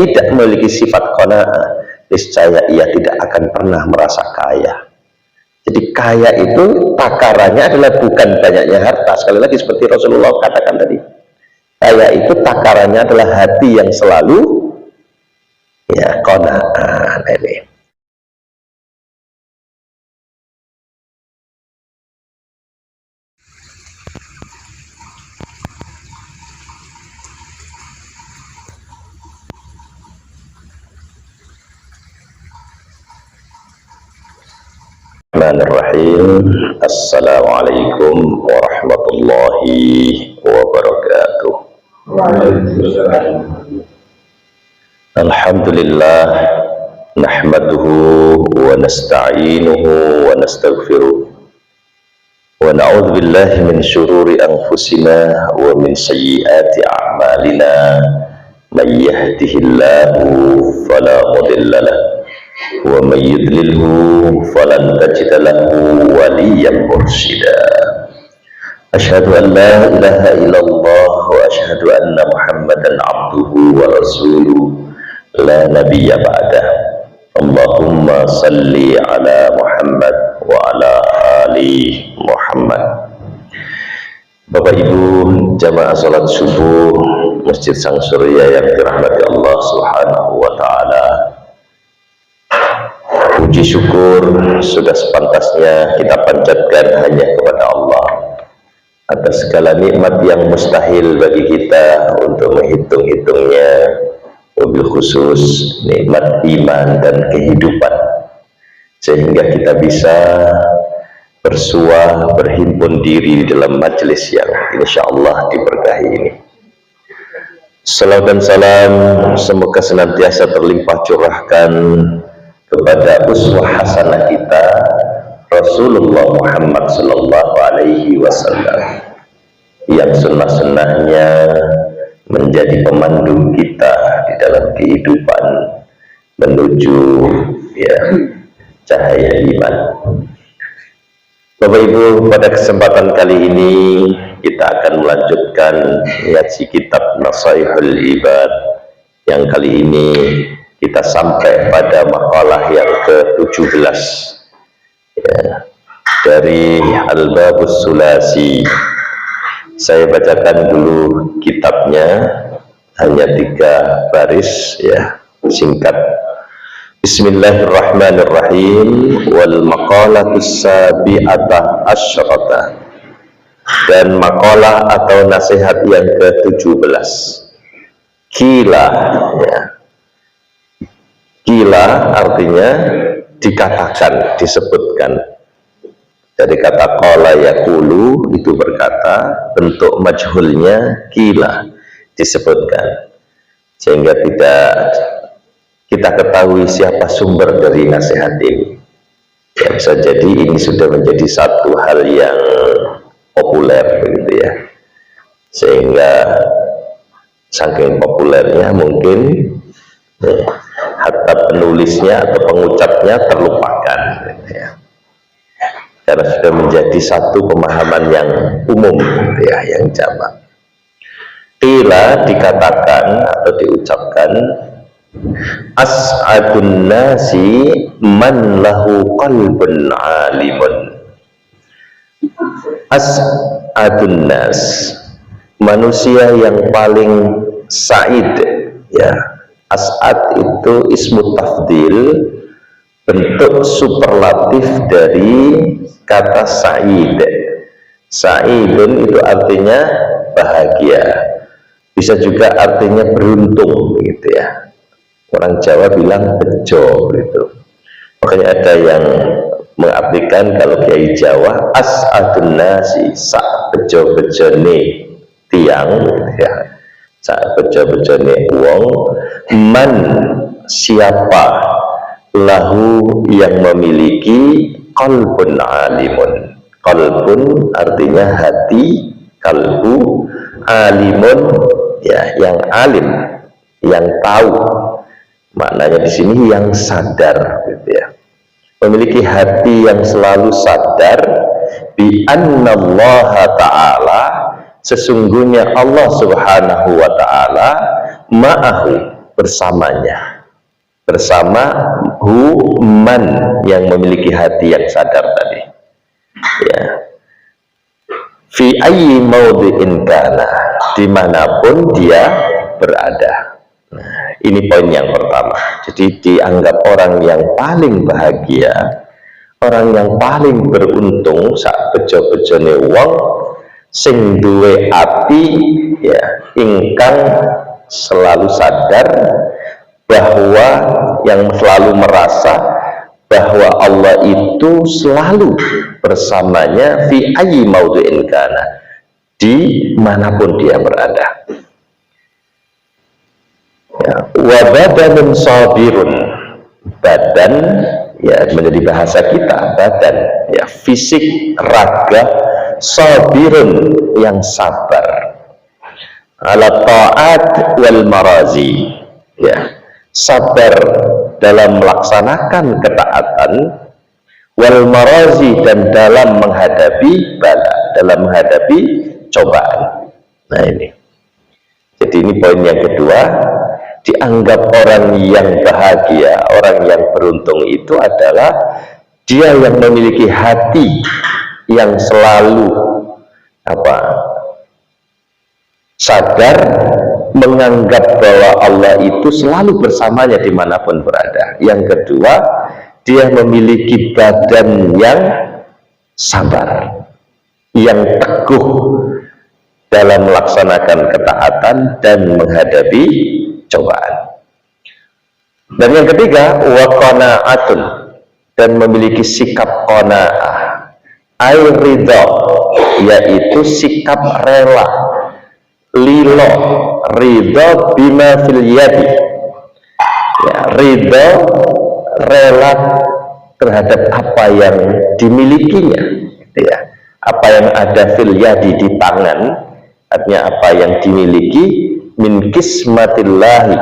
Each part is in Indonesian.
tidak memiliki sifat qanaah, niscaya ia tidak akan pernah merasa kaya. Jadi kaya itu takarannya adalah bukan banyaknya harta. Sekali lagi seperti Rasulullah katakan tadi, kaya itu takarannya adalah hati yang selalu ya qanaah. Ini Bismillahirrahmanirrahim. Assalamualaikum warahmatullahi wabarakatuh. Alhamdulillah, nahmaduhu wa nasta'inuhu wa nastaghfiruh wa na'udzu billahi min syururi anfusina wa min sayyiati a'malina. May yahdihillahu fala mudilla lahu wa may yudlilhu falan tajida lahu waliyyan mursyida. Asyhadu an la ilaha illallah wa asyhadu anna Muhammadan abduhu wa rasuluh la nabiyya ba'dah. Allahumma salli ala Muhammad wa ala ali Muhammad. Bapak Ibu jamaah salat subuh Masjid Sang Surya yang dirahmati Allah Subhanahu wa taala, puji syukur sudah sepantasnya kita panjatkan hanya kepada Allah atas segala nikmat yang mustahil bagi kita untuk menghitung-hitungnya, wabil khusus nikmat iman dan kehidupan, sehingga kita bisa bersuah berhimpun diri di dalam majelis yang insyaallah diberkahi ini. Salawat dan salam semoga senantiasa terlimpah curahkan kepada uswah hasanah kita Rasulullah Muhammad sallallahu alaihi wasallam, yang sunnah-sunnahnya menjadi pemandu kita di dalam kehidupan menuju ya cahaya iman. Bapak Ibu, pada kesempatan kali ini kita akan melanjutkan ngaji kitab Nasaihul Ibad, yang kali ini kita sampai pada makalah yang ke-17 ya, dari Al-Babus Sulasi. Saya bacakan dulu kitabnya, hanya 3 baris ya, singkat. Bismillahirrahmanirrahim. Wal maqalatus sabi'ata asyrata, dan makalah atau nasihat yang ke-17. Kila ya, kila artinya dikatakan, disebutkan. Dari kata qala yaqulu, itu berkata, bentuk majhulnya kila, disebutkan, sehingga tidak kita ketahui siapa sumber dari nasihat ini. Ya, bisa jadi ini sudah menjadi satu hal yang populer begitu ya, sehingga saking populernya mungkin ya, hatta penulisnya atau pengucapnya terlupakan gitu ya, karena sudah menjadi satu pemahaman yang umum gitu ya, yang jamak. Qila dikatakan atau diucapkan, as'adun nasi man lahu qalbun alimun. As'adun nas, manusia yang paling sa'id ya. As'ad itu ismu tafdil, bentuk superlatif dari kata sa'id. Sa'idun itu artinya bahagia, bisa juga artinya beruntung gitu ya. Orang Jawa bilang bejo gitu. Makanya ada yang mengartikan kalau kiai Jawa as'adun nasi, sak bejo-bejone tiang ya, sak bejo-bejone wong, man siapa, lahu yang memiliki qalbun alimun. Qalbun artinya hati, kalbu, alimun ya yang alim, yang tahu. Maknanya di sini yang sadar gitu ya. Memiliki hati yang selalu sadar bi annallaha ta'ala, sesungguhnya Allah Subhanahu wa taala ma'ahu, bersamanya, bersama man yang memiliki hati yang sadar tadi, ya. Fi ayyi maudhi'in kana, dimanapun dia berada. Nah, ini poin yang pertama. Jadi dianggap orang yang paling bahagia, orang yang paling beruntung sak bejo-bejone wong sing duwe ati, ya, ingkang selalu sadar bahwa, yang selalu merasa bahwa Allah itu selalu bersamanya fi ayyi maudhi'in kana, dimanapun dia berada. Ya, wa badanun sabirun, badan, ya, menjadi bahasa kita badan, ya, fisik, raga, sabirun, yang sabar, ala ta'at wal marazi, ya, sabar dalam melaksanakan ketaatan, wal marazi, dan dalam menghadapi bala, dalam menghadapi cobaan. Nah, ini jadi ini poin yang kedua. Dianggap orang yang bahagia, orang yang beruntung itu adalah dia yang memiliki hati yang selalu sadar, menganggap bahwa Allah itu selalu bersamanya dimanapun berada. Yang kedua, dia memiliki badan yang sabar, yang teguh dalam melaksanakan ketaatan dan menghadapi cobaan. Dan yang ketiga, wa qanaatun, dan memiliki sikap qanaah, ay ridha, yaitu sikap rela, lilo, ridha bima fil yadi, ya, ridha, rela terhadap apa yang dimilikinya, ya, apa yang ada fil yadi, di tangan, artinya apa yang dimiliki, min kismatillahi.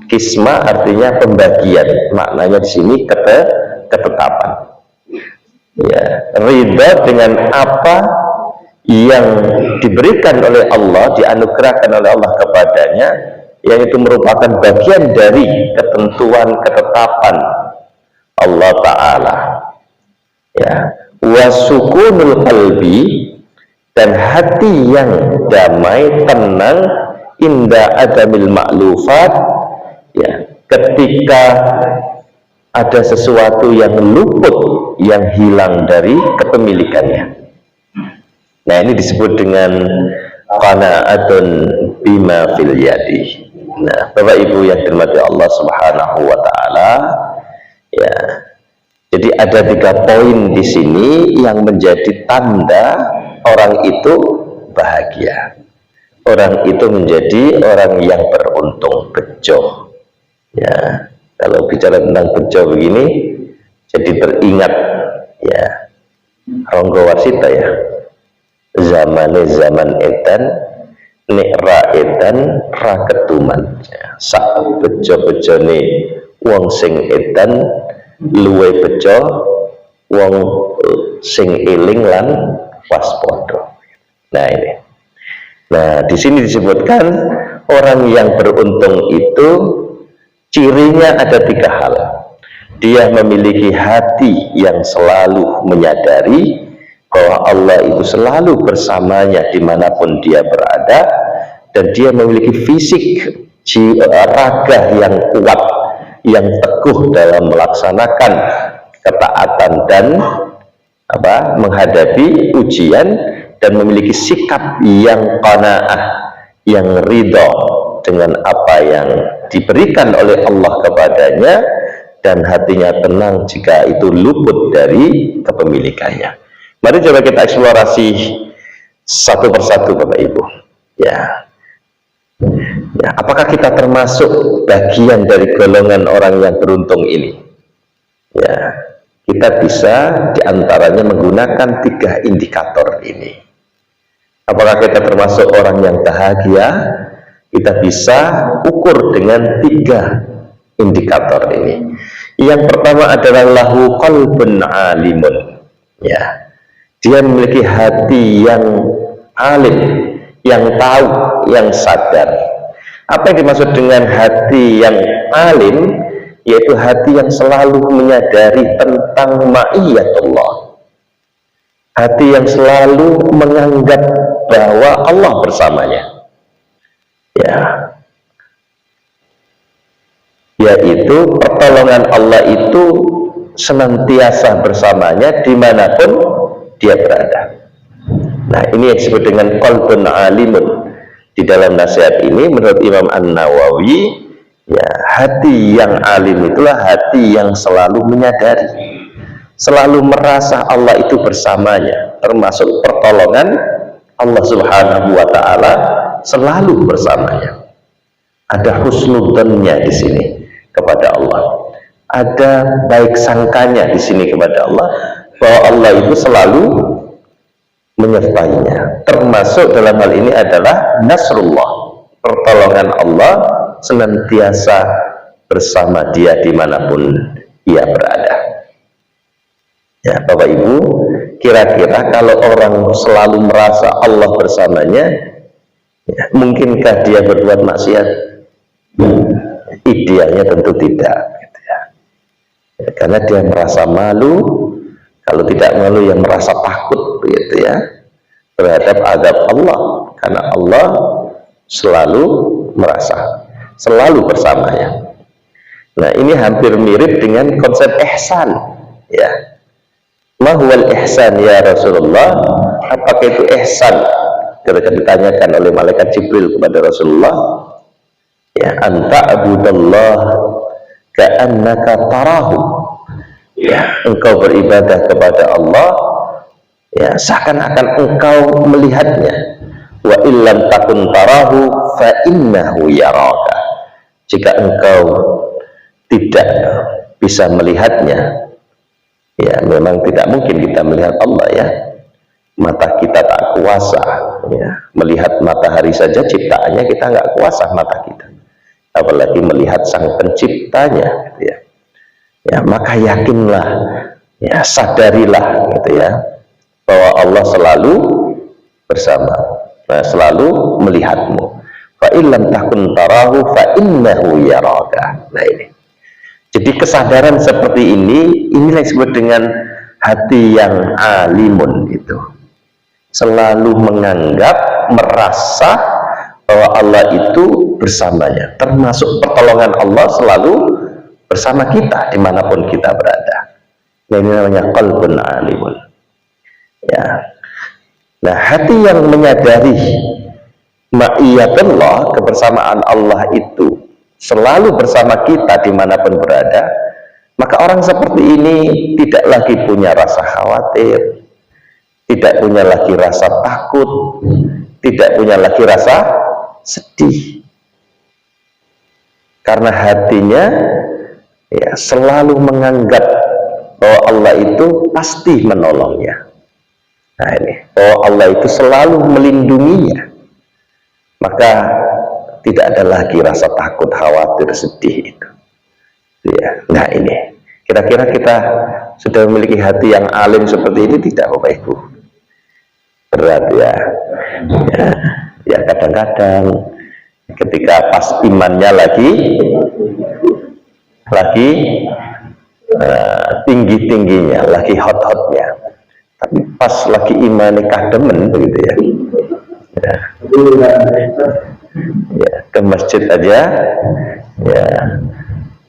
Kisma artinya pembagian, maknanya di sini ketetapan. Ya, ridha dengan apa yang diberikan oleh Allah, dianugerahkan oleh Allah kepadanya, yang itu merupakan bagian dari ketentuan ketetapan Allah Ta'ala. Ya, wasukunul qalbi, dan hati yang damai, tenang, inda adamil ma'lufat, ya, ketika ada sesuatu yang luput, yang hilang dari kepemilikannya. Nah, ini disebut dengan qanaatun bima fil yadi. Nah, Bapak Ibu yang dirahmati Allah Subhanahu wa Ta'ala, ya, jadi ada 3 poin di sini yang menjadi tanda orang itu bahagia. Orang itu menjadi orang yang beruntung, bejo. Ya, kalau bicara tentang bejo begini, jadi teringat, ya, Ronggo Warsita, ya, zamane zaman edan, nikra edan, raketuman, ya, sak bejo-bejone wong sing edan, luwe bejo wong sing eling lan waspada. Nah, ini. Nah, di sini disebutkan orang yang beruntung itu cirinya ada 3 hal. Dia memiliki hati yang selalu menyadari bahwa Allah itu selalu bersamanya dimanapun dia berada, dan dia memiliki fisik, raga yang kuat, yang teguh dalam melaksanakan ketaatan dan menghadapi ujian, dan memiliki sikap yang qanaah, yang ridha dengan apa yang diberikan oleh Allah kepadanya, dan hatinya tenang jika itu luput dari kepemilikannya. Mari coba kita eksplorasi satu persatu, Bapak Ibu. Ya, apakah kita termasuk bagian dari golongan orang yang beruntung ini? Ya, kita bisa diantaranya menggunakan 3 indikator ini. Apakah kita termasuk orang yang bahagia? Kita bisa ukur dengan 3 indikator ini. Yang pertama adalah lahu qalbun alimun. Ya, dia memiliki hati yang alim, yang tahu, yang sadar Apa yang dimaksud dengan hati yang alim? Yaitu hati yang selalu menyadari tentang ma'iyatullah, hati yang selalu menganggap bahwa Allah bersamanya, ya, yaitu pertolongan Allah itu senantiasa bersamanya dimanapun dia berada. Nah, ini yang disebut dengan qalbun alimun. Di dalam nasihat ini menurut Imam An-Nawawi, ya, hati yang alim itulah hati yang selalu menyadari, selalu merasa Allah itu bersamanya, termasuk pertolongan Allah Subhanahu wa Ta'ala selalu bersamanya. Ada husnudzannya di sini kepada Allah, ada baik sangkanya di sini kepada Allah, bahwa Allah itu selalu menyertainya. Termasuk dalam hal ini adalah nasrullah, pertolongan Allah senantiasa bersama dia dimanapun ia berada. Ya, Bapak Ibu, kira-kira kalau orang selalu merasa Allah bersamanya, ya, mungkinkah dia berbuat maksiat? Idealnya tentu tidak, gitu ya. Ya, karena dia merasa malu. Kalau tidak malu, yang merasa takut, gitu ya, terhadap azab Allah, karena Allah selalu merasa, selalu bersamanya. Nah, ini hampir mirip dengan konsep ihsan, ya. Ma huwal ihsan ya Rasulullah? Apakah itu ihsan? Ketika ditanyakan oleh malaikat Jibril kepada Rasulullah, ya, anta abudallah ka'annaka tarahu, ya, engkau beribadah kepada Allah, ya, seakan-akan engkau melihatnya. Wa illam takun tarahu fa innahu yaraka. Jika engkau tidak bisa melihatnya, ya, memang tidak mungkin kita melihat Allah, ya. Mata kita tak kuasa, ya. Melihat matahari saja ciptaannya kita nggak kuasa mata kita, apalagi melihat sang penciptanya, gitu ya. Ya, maka yakinlah, ya, sadarilah, gitu ya, bahwa Allah selalu bersama, selalu melihatmu. Fa illam takun tarahu fa innahu yaraka. Nah, ini. Jadi kesadaran seperti ini, inilah disebut dengan hati yang alimun itu. Selalu menganggap, merasa bahwa Allah itu bersamanya, termasuk pertolongan Allah selalu bersama kita dimanapun kita berada. Nah, ini namanya qalbun alimun, ya. Nah, hati yang menyadari ma'iyatullah, kebersamaan Allah itu selalu bersama kita dimanapun berada, maka orang seperti ini tidak lagi punya rasa khawatir, tidak punya lagi rasa takut, tidak punya lagi rasa sedih, karena hatinya, ya, selalu menganggap bahwa Allah itu pasti menolongnya. Nah, ini, bahwa Allah itu selalu melindunginya, maka tidak ada lagi rasa takut, khawatir, sedih itu, ya. Nah, ini kira-kira kita sudah memiliki hati yang alim seperti ini tidak, Bapak Ibu? Berat, ya. Ya, kadang-kadang ketika pas imannya lagi tinggi-tingginya, lagi hot-hotnya, tapi pas lagi imannya kademen, begitu ya. Ya, ke masjid aja, ya,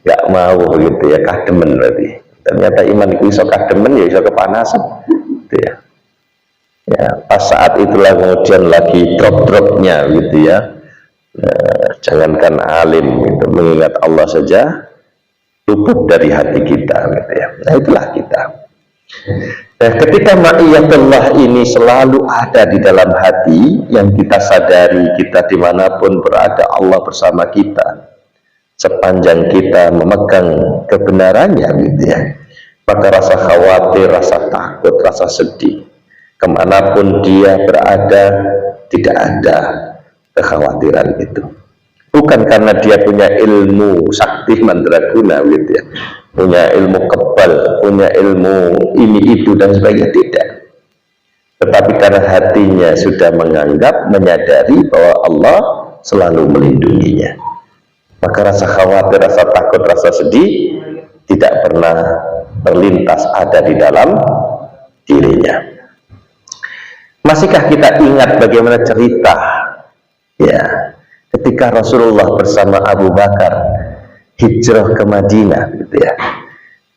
nggak mau, begitu ya, kademen berarti. Ternyata iman itu iso kademen, ya iso kepanasan, gitu ya. Ya, pas saat itulah kemudian lagi drop-dropnya, gitu ya. Jangankan alim, gitu, mengingat Allah saja luput dari hati kita, gitu ya. Nah, itulah kita. Nah, ketika ma'iyatullah ini selalu ada di dalam hati, yang kita sadari, kita dimanapun berada Allah bersama kita, sepanjang kita memegang kebenarannya, gitu ya, maka rasa khawatir, rasa takut, rasa sedih, kemanapun dia berada, tidak ada kekhawatiran itu. Bukan karena dia punya ilmu sakti mandraguna, gitu ya, punya ilmu kebal, punya ilmu ini itu dan sebagainya, tidak. Tetapi karena hatinya sudah menganggap, menyadari bahwa Allah selalu melindunginya. Maka rasa khawatir, rasa takut, rasa sedih tidak pernah terlintas ada di dalam dirinya. Masihkah kita ingat bagaimana cerita ya ketika Rasulullah bersama Abu Bakar hijrah ke Madinah gitu ya.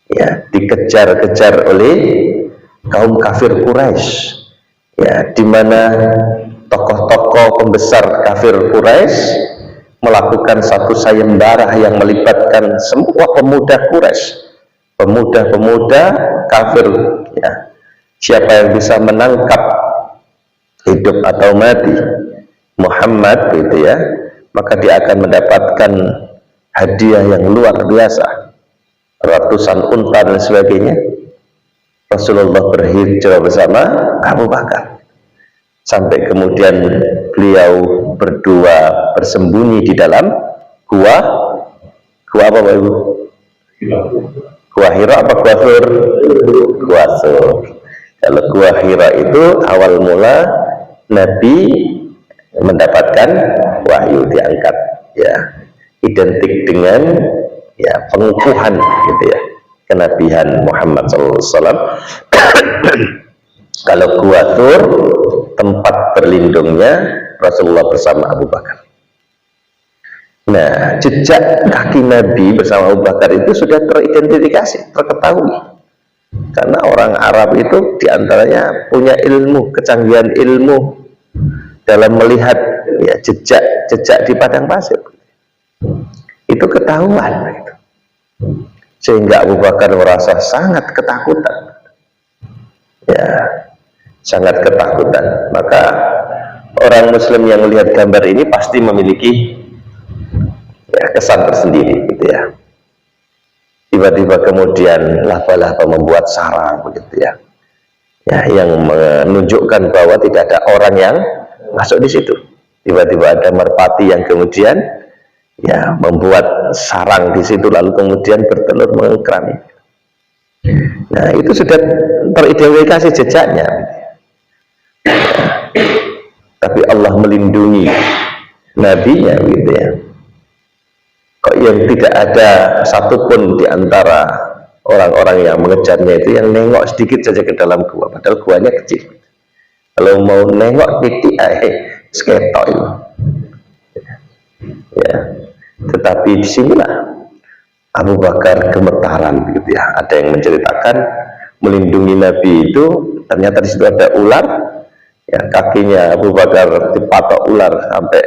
Ya, dikejar-kejar oleh kaum kafir Quraisy. Ya, di mana tokoh-tokoh pembesar kafir Quraisy melakukan satu sayembara yang melibatkan semua pemuda Quraisy, pemuda-pemuda kafir ya. Siapa yang bisa menangkap hidup atau mati Muhammad gitu ya, maka dia akan mendapatkan hadiah yang luar biasa, ratusan unta dan sebagainya. Rasulullah berhijrah bersama Abu Bakar sampai kemudian beliau berdua bersembunyi di dalam gua apa Pak Ibu? Gua Hira apa gua Sur? Gua Sur. Kalau gua Hira itu awal mula Nabi mendapatkan wahyu, diangkat ya, identik dengan ya pengukuhan gitu ya kenabian Muhammad SAW. Kalau gua Tur tempat berlindungnya Rasulullah bersama Abu Bakar. Nah, jejak kaki Nabi bersama Abu Bakar itu sudah teridentifikasi, terketahui. Karena orang Arab itu diantaranya punya ilmu, kecanggihan ilmu dalam melihat ya, jejak di padang pasir. Itu ketahuan gitu. Sehingga Abu Bakar merasa sangat ketakutan ya, sangat ketakutan. Maka orang muslim yang melihat gambar ini pasti memiliki ya, kesan tersendiri gitu ya. Tiba-tiba kemudian laba-laba membuat sarang begitu ya, ya yang menunjukkan bahwa tidak ada orang yang masuk di situ. Tiba-tiba ada merpati yang kemudian ya membuat sarang di situ, lalu kemudian bertelur mengkerami. Nah, itu sudah teridentifikasi jejaknya. Tapi Allah melindungi nabinya gitu ya. Kok yang tidak ada satupun di antara orang-orang yang mengejarnya itu yang nengok sedikit saja ke dalam gua, padahal guanya kecil. Kalau mau nengok titik sketok itu. Ya. Tetapi disinilah Abu Bakar gemetaran begitu ya. Ada yang menceritakan melindungi Nabi itu ternyata di situ ada ular ya, kakinya Abu Bakar dipatok ular sampai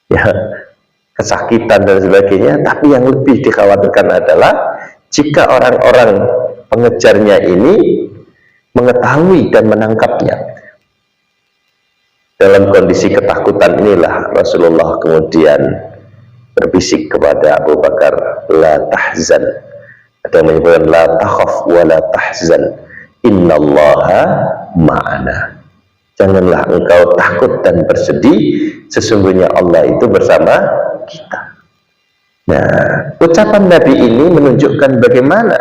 ya kesakitan dan sebagainya. Tapi yang lebih dikhawatirkan adalah jika orang-orang pengejarnya ini mengetahui dan menangkapnya. Dalam kondisi ketakutan inilah Rasulullah kemudian berbisik kepada Abu Bakar, la tahzan. Ada yang menyebutkan la takhaf wa la tahzan, innallaha ma'ana. Janganlah engkau takut dan bersedih, sesungguhnya Allah itu bersama kita. Nah, ucapan Nabi ini menunjukkan bagaimana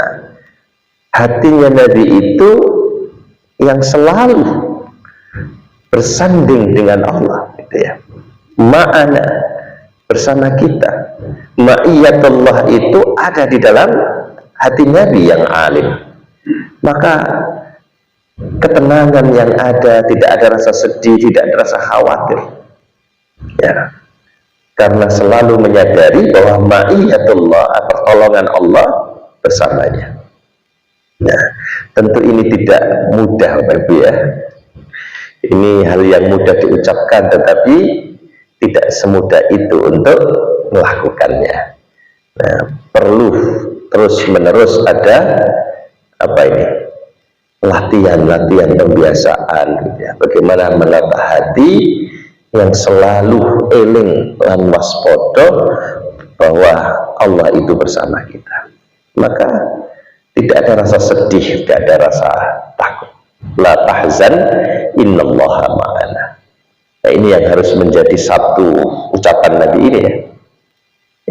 hatinya Nabi itu yang selalu bersanding dengan Allah gitu ya. Ma'ana, bersama kita. Ma'iyatullah itu ada di dalam hati Nabi yang alim. Maka ketenangan yang ada, tidak ada rasa sedih, tidak ada rasa khawatir ya, karena selalu menyadari bahwa ma'iyatullah, pertolongan Allah bersamanya. Nah, tentu ini tidak mudah Bapak Ibu ya. Ini hal yang mudah diucapkan, tetapi tidak semudah itu untuk melakukannya. Nah, perlu terus-menerus ada apa ini? Latihan pembiasaan gitu ya. Bagaimana menata hati yang selalu eling lan waspada bahwa Allah itu bersama kita. Maka tidak ada rasa sedih, tidak ada rasa takut. La tahzan, innallaha ma'ana. Nah, ini yang harus menjadi satu ucapan Nabi ini ya,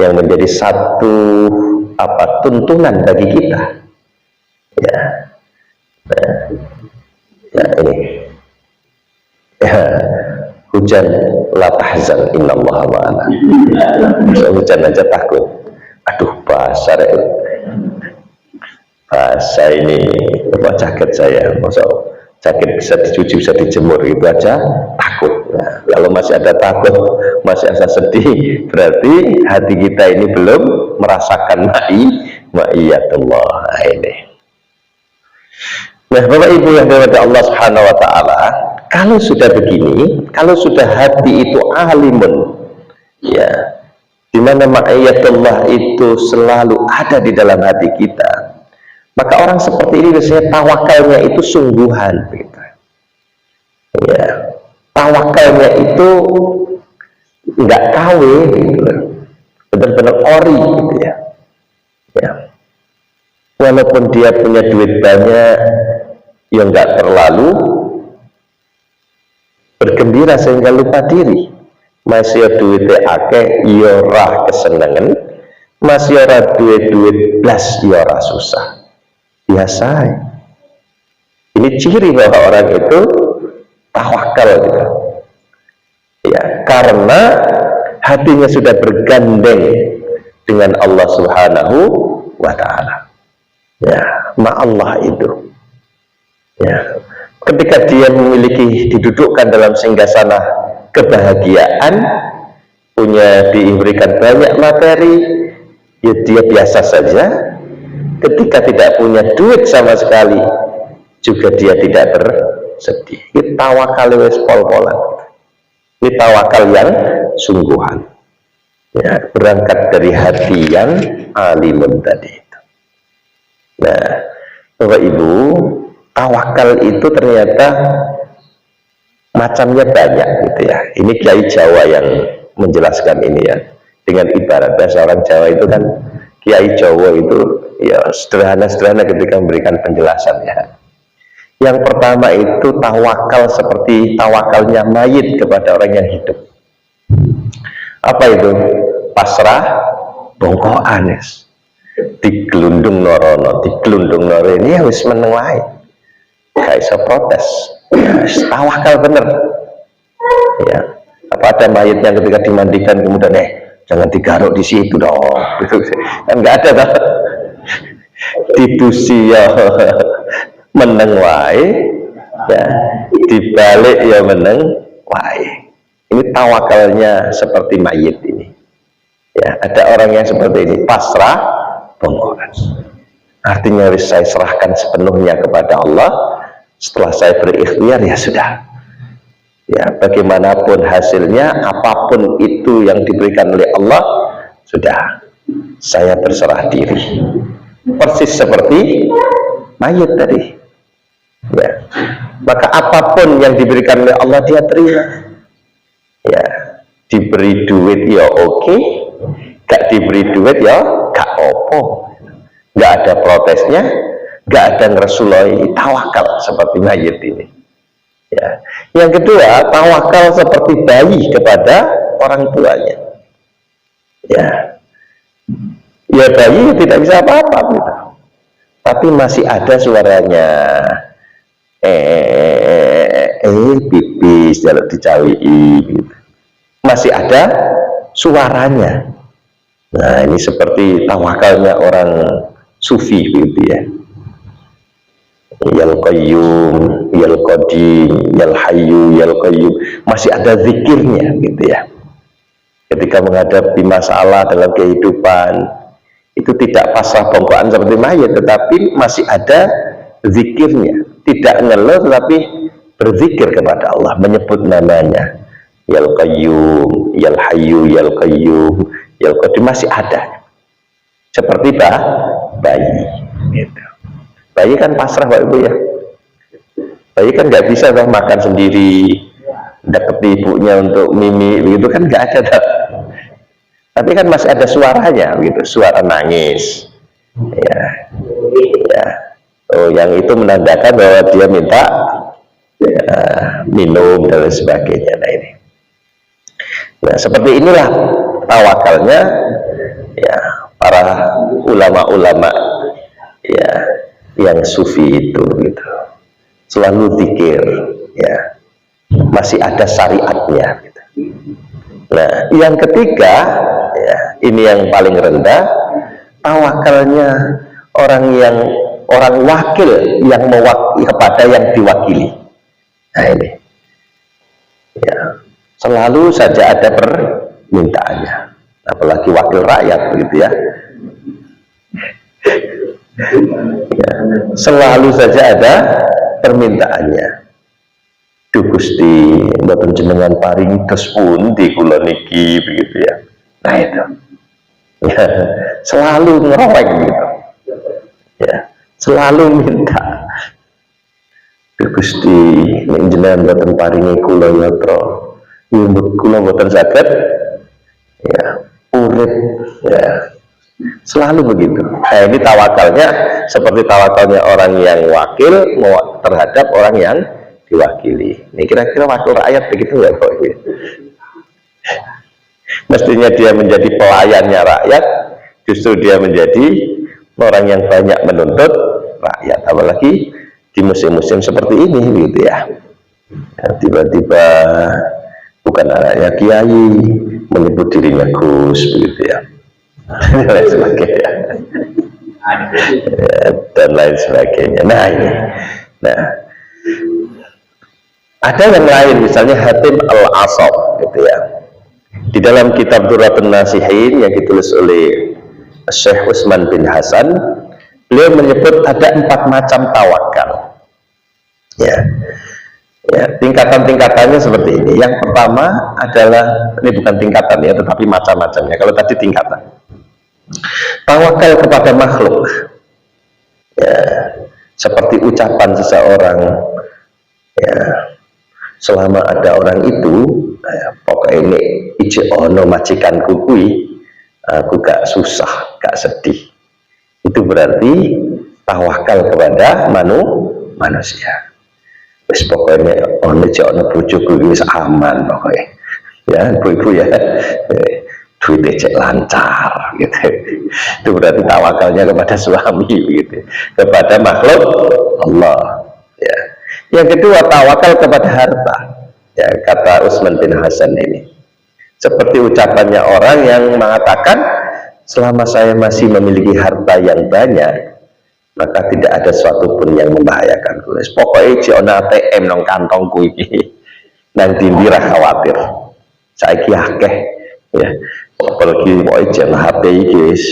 yang menjadi satu tuntunan bagi kita ya. Nah, ya ini ya, hujan la tahzan innallaha ma'ana. Hujan aja takut. Aduh, bahasa ini apa jaket saya, masa jaket bisa dicuci, bisa dijemur, itu aja takut. Nah, kalau masih ada takut, masih ada sedih, berarti hati kita ini belum merasakan ma'iyatullah. Nah, ini. Nah, Bapak Ibu yang dirahmati Allah Subhanahu wa taala, kalau sudah begini, kalau sudah hati itu alimun, ya, di mana ma'iyatullah itu selalu ada di dalam hati kita, maka orang seperti ini biasanya tawakalnya itu sungguhan, gitu. Ya, tawakalnya itu nggak KW, gitu, benar-benar ori, gitu ya. Ya. Walaupun dia punya duit banyak, yang nggak terlalu bergembira sehingga lupa diri. Masih duitnya akeh, yorah kesenangan, masih ora duit blas, yorah susah. Biasa. Ini ciri bahwa orang itu tawakal, gitu. Ya, karena hatinya sudah bergandeng dengan Allah Subhanahu wa taala. Ya, ma'allah itu. Ya, ketika dia memiliki, didudukkan dalam singgasana kebahagiaan, diberikan banyak materi, ya dia biasa saja. Ketika tidak punya duit sama sekali, juga dia tidak bersedih. Ini tawakal wis pol-polan. Ini tawakal yang sungguhan. Ya, berangkat dari hati yang alimun tadi itu. Nah, Bapak Ibu, tawakal itu ternyata macamnya banyak, gitu ya. Ini Kiai Jawa yang menjelaskan ini ya, dengan ibarat bahasa orang Jawa itu kan, Kiai Jawa itu ya sederhana-sederhana ketika memberikan penjelasan ya. Yang pertama itu tawakal seperti tawakalnya mayit kepada orang yang hidup. Apa itu? Pasrah bongkoan, yes. Digelundung norono, digelundung noro ini ya wis meneng wae. Gak bisa protes. Ya, tawakal bener. Ya, apa ada mayit yang ketika dimandikan kemudian jangan digaruk di situ dong. Kan nggak ada toh. Didusi ya meneng wae, ya dibalik ya meneng wae. Ini tawakalnya seperti mayit ini. Ya, ada orang yang seperti ini, pasrah bongkoan. Artinya saya serahkan sepenuhnya kepada Allah. Setelah saya berikhtiar, ya sudah. Ya, bagaimanapun hasilnya, apapun itu yang diberikan oleh Allah, sudah. Saya berserah diri. Persis seperti mayit tadi. Ya. Maka apapun yang diberikan oleh Allah, dia terima. Ya, diberi duit ya oke, gak diberi duit ya gak opo, gak ada protesnya, gak ada ngeresuloi, tawakal seperti mayit ini. Ya. Yang kedua, tawakal seperti bayi kepada orang tuanya. Ya, ya bayi tidak bisa apa-apa, gitu. Tapi masih ada suaranya. Pipis jaluk dicawi, gitu. Masih ada suaranya. Nah, ini seperti tawakalnya orang sufi, gitu ya. Yal qayyum, yal qadim, yal hayyu, yal qayyum. Masih ada zikirnya, gitu ya. Ketika menghadapi masalah dalam kehidupan, itu tidak pasrah bongkoan seperti mayat, tetapi masih ada zikirnya. Tidak ngeluh, tetapi berzikir kepada Allah, menyebut namanya. Yal qayyum, yal hayyu, yal qayyum, yal qadim, masih ada. Seperti bayi, gitu. Bayi kan pasrah, Pak Ibu ya. Bayi kan nggak bisa toh makan sendiri, deket ibunya untuk mimi, begitu kan nggak ada toh. Tapi kan masih ada suaranya, gitu, suara nangis. Ya, ya. Oh, yang itu menandakan bahwa dia minta ya, minum dan sebagainya. Nah ini. Nah seperti inilah tawakalnya ya para ulama-ulama ya yang sufi itu, gitu. Selalu zikir, ya, masih ada syariatnya, gitu. Nah, yang ketiga, ya, ini yang paling rendah, tawakalnya orang wakil yang mewakili kepada yang diwakili. Nah ini, ya, selalu saja ada permintaannya, apalagi wakil rakyat begitu ya. Ya, selalu saja ada permintaannya. Duh Gusti, mboten jenengan paringi tos pundi kula niki begitu ya. Nah itu. Ya, selalu ngerowek gitu. Ya, selalu minta. Duh Gusti, nek jenengan mboten paringi kula yatra, kula mboten saged ya urip ya. Selalu begitu. Nah, ini tawakalnya seperti tawakalnya orang yang wakil terhadap orang yang diwakili. Ini kira-kira wakil rakyat begitu nggak kok? Mestinya dia menjadi pelayannya rakyat, justru dia menjadi orang yang banyak menuntut rakyat. Apalagi di musim-musim seperti ini, gitu ya. Tiba-tiba bukan anaknya kiai menyebut dirinya Gus, begitu ya. Dan lain sebagainya. Dan lain sebagainya. Nah ini. Nah, ada yang lain, misalnya Hatim Al-Asab, gitu ya. Di dalam kitab Durratun Nasihin yang ditulis oleh Syekh Utsman bin Hasan, beliau menyebut ada 4 macam tawakal. Ya, ya, tingkatan-tingkatannya seperti ini. Yang pertama adalah, ini bukan tingkatan ya, tetapi macam-macamnya. Kalau tadi tingkatan, tawakal kepada makhluk, ya, seperti ucapan seseorang, ya, selama ada orang itu, ya, pokoknya ini ije ono majikanku kui, aku gak susah, gak sedih. Itu berarti tawakal kepada manusia. Wis pokoknya ono ije ono bojoku wis aman pokoknya. Ya, ibu ya. Duitnya cek lancar gitu. Itu berarti tawakalnya kepada suami gitu, kepada makhluk Allah ya. Yang kedua, tawakal kepada harta ya, kata Utsman bin Hasan ini seperti ucapannya orang yang mengatakan, selama saya masih memiliki harta yang banyak, maka tidak ada sesuatu pun yang membahayakan. Pokoknya jono ATM nang kantongku iki nang dindira khawatir saiki akeh ya. Apalagi pokoknya jangan HP guys,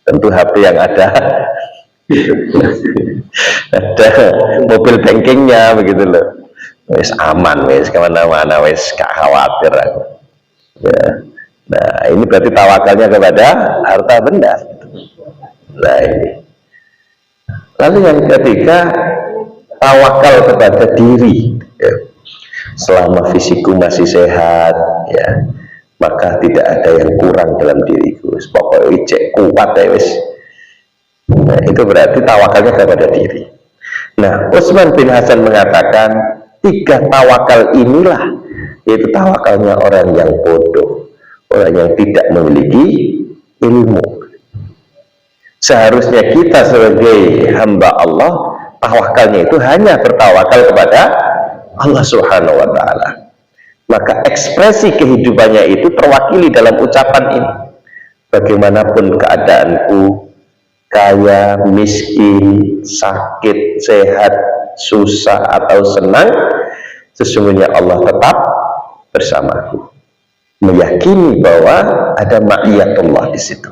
tentu HP yang ada ada mobil bankingnya begitu loh, wis aman, wis kemana-mana, wis gak khawatir aku ya. Nah ini berarti tawakalnya kepada harta benda. Nah ini. Lalu yang ketiga, tawakal kepada diri ya. Selama fisikku masih sehat ya, maka tidak ada yang kurang dalam diriku, pokoknya cek kuat ya wis. Nah, itu berarti tawakalnya kepada diri. Nah, Utsman bin Hasan mengatakan 3 tawakal inilah, yaitu tawakalnya orang yang bodoh, orang yang tidak memiliki ilmu. Seharusnya kita sebagai hamba Allah, tawakalnya itu hanya bertawakal kepada Allah Subhanahu wa Ta'ala. Maka ekspresi kehidupannya itu terwakili dalam ucapan ini. Bagaimanapun keadaanku, kaya, miskin, sakit, sehat, susah atau senang, sesungguhnya Allah tetap bersamaku. Meyakini bahwa ada ma'iyatullah di situ.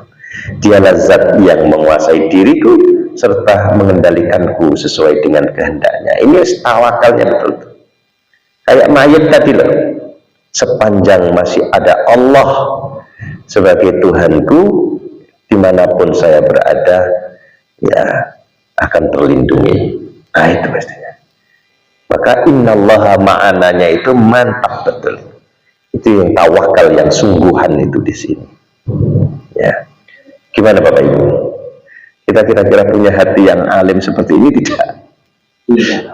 Dialah zat yang menguasai diriku serta mengendalikanku sesuai dengan kehendaknya. Ini tawakalnya betul-betul. Kayak mayat tadi loh. Sepanjang masih ada Allah sebagai Tuhanku, dimanapun saya berada, ya akan terlindungi. Nah itu pastinya. Maka innallaha ma'ananya itu mantap betul. Itu yang tawakal yang sungguhan itu di sini. Ya, gimana Bapak Ibu? Kita kira-kira punya hati yang alim seperti ini tidak? Ya,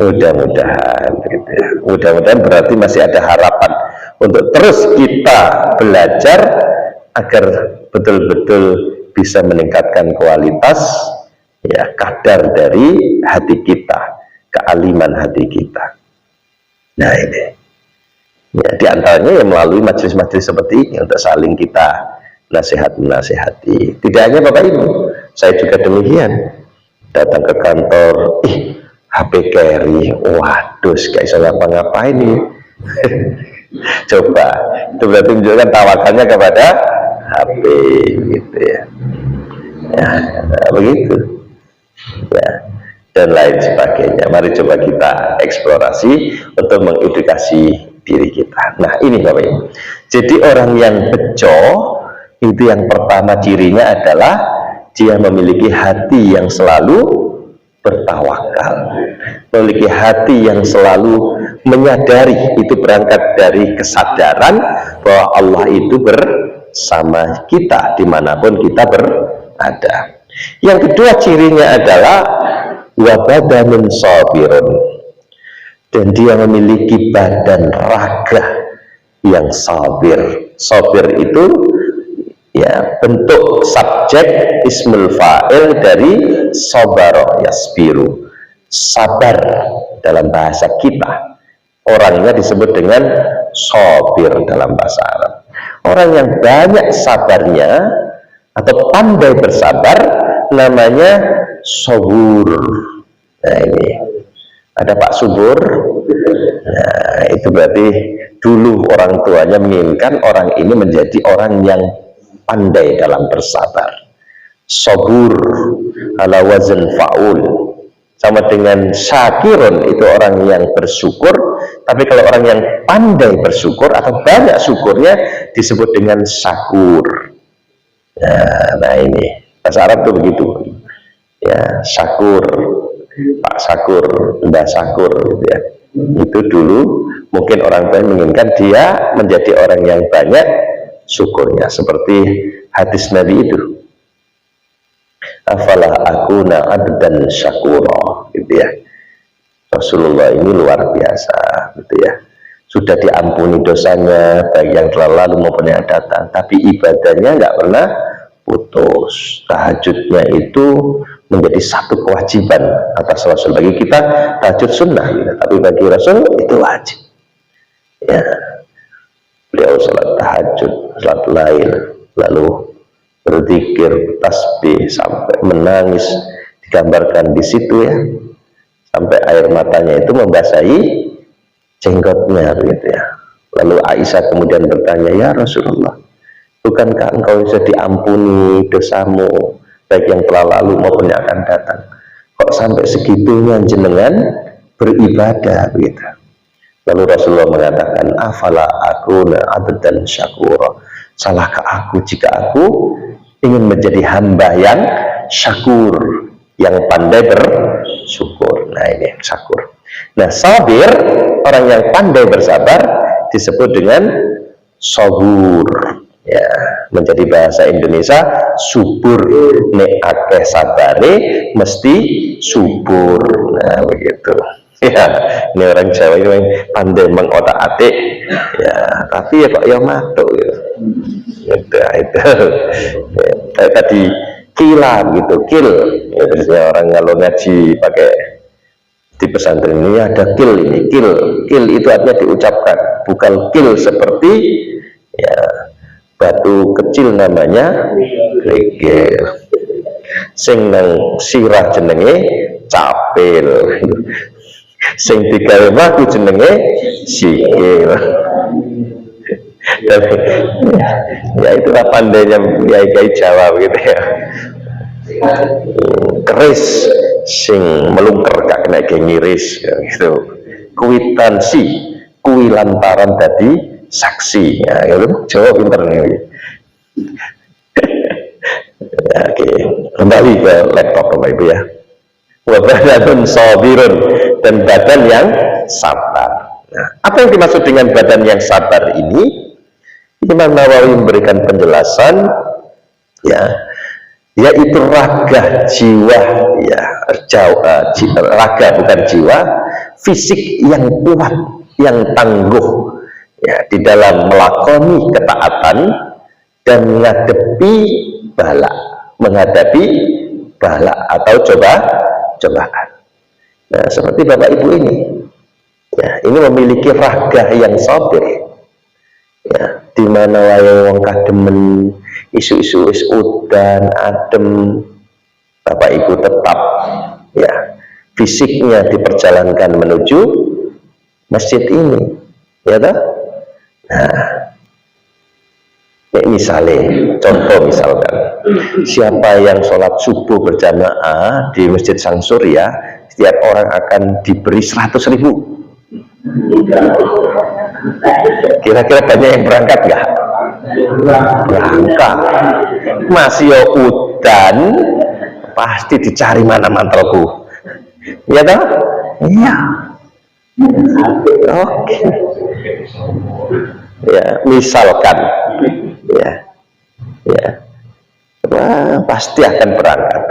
mudah-mudahan gitu ya. Mudah-mudahan berarti masih ada harapan untuk terus kita belajar agar betul-betul bisa meningkatkan kualitas ya, kadar dari hati kita, kealiman hati kita. Nah ini Ya, di antaranya ya melalui majelis-majelis seperti ini untuk saling kita nasihat-menasihati. Tidak hanya Bapak Ibu, saya juga demikian. Datang ke kantor, HP carry, waduh, gak bisa ngapa-ngapain nih. Coba, itu berarti menunjukkan tawakalnya kepada HP, gitu ya. Ya, nah, begitu. Ya, dan lain sebagainya. Mari coba kita eksplorasi untuk mengedukasi diri kita. Nah, ini Bapak Ibu. Jadi orang yang bejo itu yang pertama cirinya adalah dia memiliki hati yang selalu bertawakal, memiliki hati yang selalu menyadari, itu berangkat dari kesadaran bahwa Allah itu bersama kita dimanapun kita berada. Yang kedua cirinya adalah wabadanun sabirun, dan dia memiliki badan raga yang sabir. Sabir itu ya bentuk subjek ismul fa'il dari sabaro yasbiru, sabar. Dalam bahasa kita orangnya disebut dengan sabir dalam bahasa Arab. Orang yang banyak sabarnya atau pandai bersabar namanya sabur. Nah, ini ada Pak Subur. Nah, itu berarti dulu orang tuanya menginginkan orang ini menjadi orang yang pandai dalam bersabar. Sabur ala wazn fa'ul, sama dengan syakirun, itu orang yang bersyukur. Tapi kalau orang yang pandai bersyukur atau banyak syukurnya disebut dengan syakur. Nah ini bahasa Arab tuh begitu ya, syakur, Pak Syakur, Mbak Syakur gitu ya. Itu dulu mungkin orang tua menginginkan dia menjadi orang yang banyak syukurnya, seperti hadis Nabi itu, afala akuna abdan syakura, gitu ya. Rasulullah ini luar biasa, gitu ya. Sudah diampuni dosanya baik yang telah lalu maupun yang datang, tapi ibadahnya nggak pernah putus. Tahajudnya itu menjadi satu kewajiban atas Rasul. Bagi kita tahajud sunnah, gitu. Tapi bagi Rasul itu wajib. Ya, beliau salat tahajud, salat lail, lalu berzikir, tasbih sampai menangis, digambarkan di situ ya, sampai air matanya itu membasahi jenggotnya, begitu ya. Lalu Aisyah kemudian bertanya, ya Rasulullah, bukankah engkau bisa diampuni dosamu baik yang telah lalu maupun yang akan datang, kok sampai segitunya jenengan beribadah, begitu. Lalu Rasulullah mengatakan, afala akuna abdan syakura, salahkah aku jika aku ingin menjadi hamba yang syakur, yang pandai bersyukur. Nah ini syakur. Nah sabir, orang yang pandai bersabar disebut dengan sabur ya. Menjadi bahasa Indonesia subur, nek akeh sabare mesti subur. Nah begitu ya. Ini orang Jawa itu yang pandai mengotak-atik ya, tapi ya kok ya matuk ya. Itu ya, kayak tadi kilam gitu, kil ya, biasanya orang kalau ngaji pakai di pesantren ini ada kil, ini kil itu artinya diucapkan, bukan kil seperti ya batu kecil namanya kerikil, sing nang sirah jenenge capil, sing digawe mlaku jenenge sikil. Dan, ya itulah pandainya kiai Jawa begitu ya. Keris sing melungker gak kena ngiris ya, gitu. Kuitansi kui lantaran tadi saksi ya, gitu. Jawa pinter nih. Ya, oke, kembali ke laptop Bapak Ibu ya. Wabadanun sabirun, dan badan yang sabar. Nah, apa yang dimaksud dengan badan yang sabar ini? Imam Nawawi memberikan penjelasan ya, yaitu raga jiwa ya, raga bukan jiwa, fisik yang kuat, yang tangguh ya, di dalam melakoni ketaatan dan menghadapi bala atau cobaan. Nah seperti Bapak Ibu ini ya, ini memiliki raga yang sabir. Ya, di mana wae wong kademen isu-isu wis udan adem, Bapak Ibu tetap ya fisiknya diperjalankan menuju masjid ini, ya toh? Nah, misalnya, contoh misalkan, siapa yang sholat subuh berjamaah di Masjid Sang Surya, setiap orang akan diberi 100.000. Kira-kira banyak yang berangkat nggak? Berangkat. Masih udan, pasti dicari mana mantelku. Ya toh? Iya. Oke. Ya, misalkan, ya, wah, pasti akan berangkat.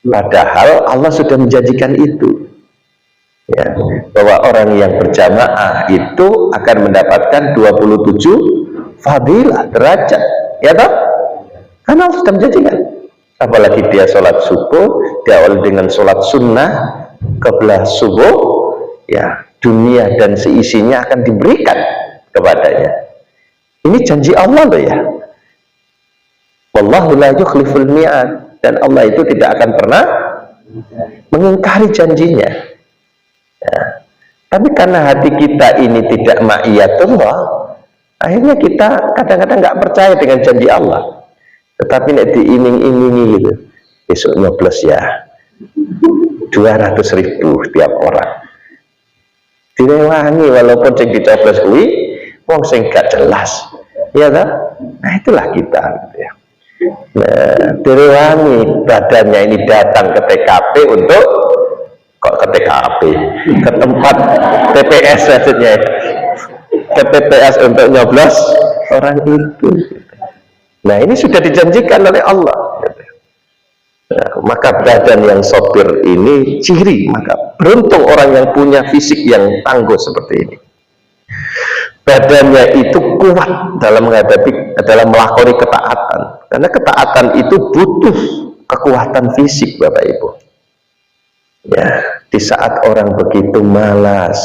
Padahal Allah sudah menjanjikan itu. Ya, bahwa orang yang berjamaah itu akan mendapatkan 27 fadilah derajat, ya toh? Karena Allah sudah menjanjikan. Apalagi dia sholat subuh, diawali dengan sholat sunnah qiblah subuh, ya dunia dan seisinya akan diberikan kepadanya. Ini janji Allah loh ya. Wallahu la yukhliful mi'ad, dan Allah itu tidak akan pernah mengingkari janjinya. Ya. Tapi karena hati kita ini tidak ma'iyatullah, akhirnya kita kadang-kadang nggak percaya dengan janji Allah. Tetapi nek diiming-imingi gitu, besok nyoblos ya 200.000 tiap orang, direwangi walaupun sing dicoblos kuwi wong sing gak jelas, ya kan? Nah itulah kita gitu ya. Nah, direwangi badannya ini datang ke TKP untuk ke TKP, ke tempat TPS maksudnya, ke TPS untuk nyoblos orang itu. Nah ini sudah dijanjikan oleh Allah. Nah, maka badan yang sopir ini ciri, maka beruntung orang yang punya fisik yang tangguh seperti ini. Badannya itu kuat dalam menghadapi, dalam melakoni ketaatan, karena ketaatan itu butuh kekuatan fisik, Bapak Ibu. Ya, di saat orang begitu malas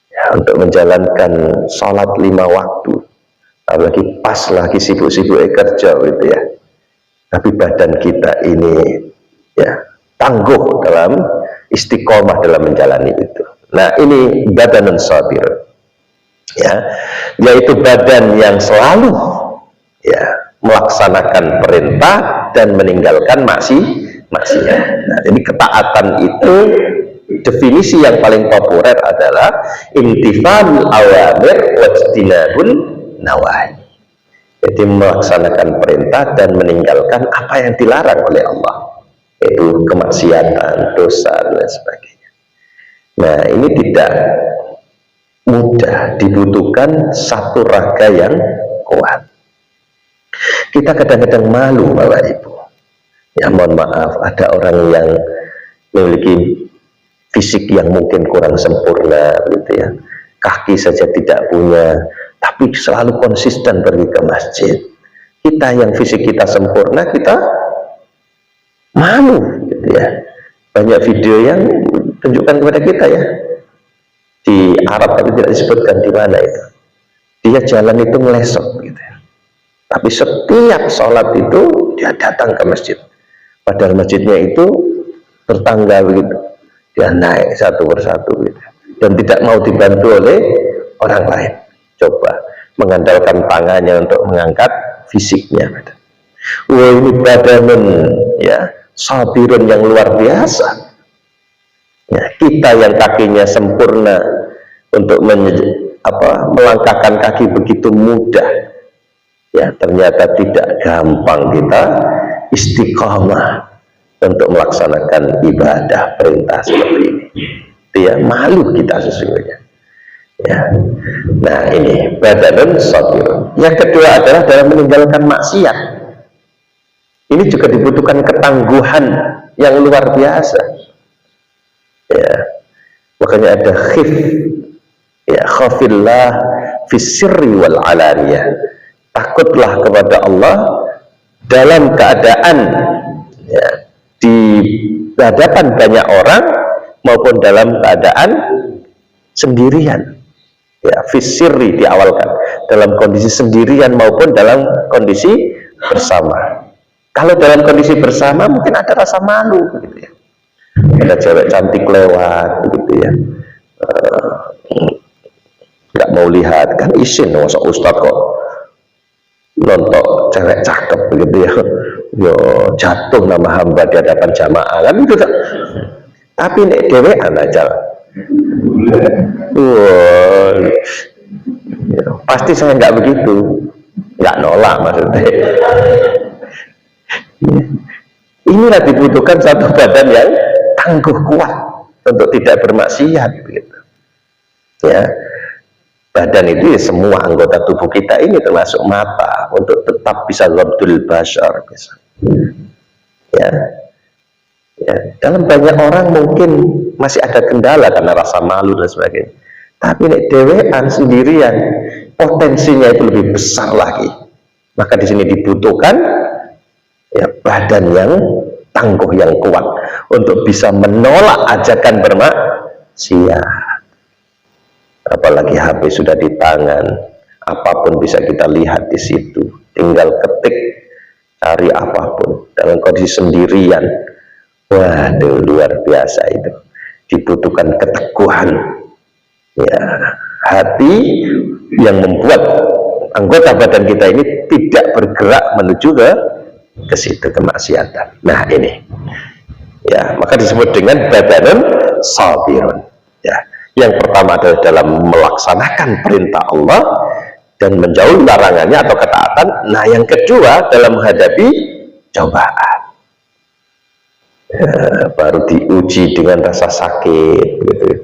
ya, untuk menjalankan sholat 5 waktu, apalagi pas lagi sibuk-sibuk kerja gitu ya, tapi badan kita ini ya tangguh dalam istiqomah dalam menjalani itu. Nah ini badanun sabir, ya, yaitu badan yang selalu ya melaksanakan perintah dan meninggalkan maksiat. Nah, jadi ketaatan itu definisi yang paling populer adalah imtithalul awamir wajtinabun nawahi. Jadi melaksanakan perintah dan meninggalkan apa yang dilarang oleh Allah, yaitu kemaksiatan, dosa dan sebagainya. Nah ini tidak mudah, dibutuhkan satu raga yang kuat. Kita kadang-kadang malu, Bapak Ibu. Ya mohon maaf, ada orang yang memiliki fisik yang mungkin kurang sempurna gitu ya, kaki saja tidak punya, tapi selalu konsisten pergi ke masjid. Kita yang fisik kita sempurna, kita malu gitu ya. Banyak video yang tunjukkan kepada kita ya, di Arab tapi tidak disebutkan di mana itu, dia jalan itu ngelesok gitu ya, tapi setiap sholat itu dia datang ke masjid, padahal masjidnya itu bertangga begitu, dia naik satu persatu gitu, dan tidak mau dibantu oleh orang lain. Coba mengandalkan tangannya untuk mengangkat fisiknya. Wah ini badanun ya sabirun yang luar biasa. Ya, kita yang kakinya sempurna untuk melangkahkan kaki begitu mudah, ya ternyata tidak gampang kita istiqamah untuk melaksanakan ibadah perintah seperti ini. Dia malu kita sesungguhnya. Ya. Nah ini badanun sabir. Yang kedua adalah dalam meninggalkan maksiat. Ini juga dibutuhkan ketangguhan yang luar biasa. Ya. Makanya ada khif, ya khafillah fis sirri wal alaniyah. Takutlah kepada Allah dalam keadaan ya, di hadapan banyak orang maupun dalam keadaan sendirian. Ya, fisirri diawalkan, dalam kondisi sendirian maupun dalam kondisi bersama. Kalau dalam kondisi bersama mungkin ada rasa malu begitu ya. Ada cewek cantik lewat begitu ya, nggak mau lihat, kan izin masa Ustadz kok nonton cewek cakep begitu ya, yo jatuh nama hamba di hadapan jamaah kan itu tak. Tapi nek dewean aja, ya, pasti saya nggak begitu, nggak nolak maksudnya. Inilah dibutuhkan satu badan yang tangguh kuat untuk tidak bermaksiat begitu. Ya, badan itu ya semua anggota tubuh kita ini termasuk mata untuk tetap bisa ghabdul basar bisa. Ya. Ya, dalam banyak orang mungkin masih ada kendala karena rasa malu dan sebagainya. Tapi nek dewean sendirian potensinya itu lebih besar lagi. Maka di sini dibutuhkan ya badan yang tangguh yang kuat untuk bisa menolak ajakan bermaksiat. Apalagi HP sudah di tangan, apapun bisa kita lihat di situ. Tinggal ketik, cari apapun dalam kondisi sendirian. Waduh, luar biasa itu. Dibutuhkan keteguhan, ya, hati yang membuat anggota badan kita ini tidak bergerak menuju ke situ kemaksiatan. Nah ini, ya, maka disebut dengan badanun sabirun. Ya, yang pertama adalah dalam melaksanakan perintah Allah dan menjauhi larangannya atau ketaatan. Nah, yang kedua dalam menghadapi cobaan. Ya, baru diuji dengan rasa sakit gitu.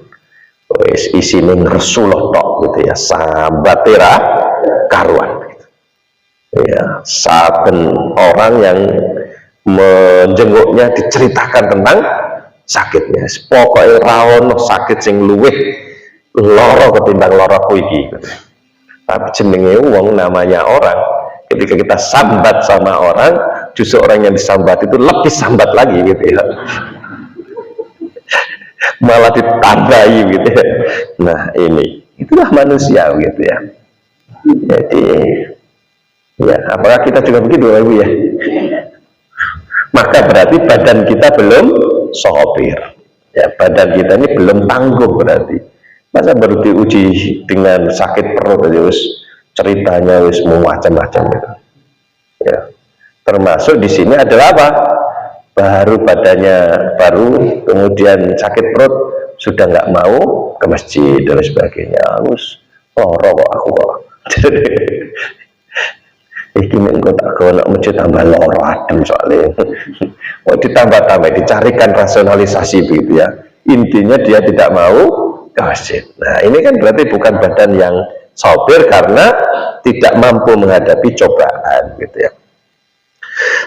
Wis isine ngresuloh tok gitu ya, sambatera karuan gitu. Ya, saben orang yang menjenguknya diceritakan tentang sakitnya. Pokoknya rawon sakit sing luwih loro ketimbang loroku iki gitu. Tapi jenenge wong namanya orang, ketika kita sambat sama orang, justru orang yang disambat itu lebih sambat lagi gitu ya, malah ditambahi gitu ya. Nah ini, itulah manusia gitu ya. Jadi ya, apakah kita juga begitu Ibu ya? Maka berarti badan kita belum sabir ya, badan kita ini belum tangguh berarti. Masa baru diuji dengan sakit perut aja wis ceritanya wis macam-macam gitu. Ya. Termasuk di sini adalah apa? Baru badannya baru, kemudian sakit perut, sudah nggak mau ke masjid dan sebagainya. Harus kok aku kok. Iki mengko tak kono masjid tambah loro adem soalnya. Mau ditambah-tambah, dicarikan rasionalisasi begitu ya. Intinya dia tidak mau ke masjid. Nah ini kan berarti bukan badan yang sabir karena tidak mampu menghadapi cobaan gitu ya.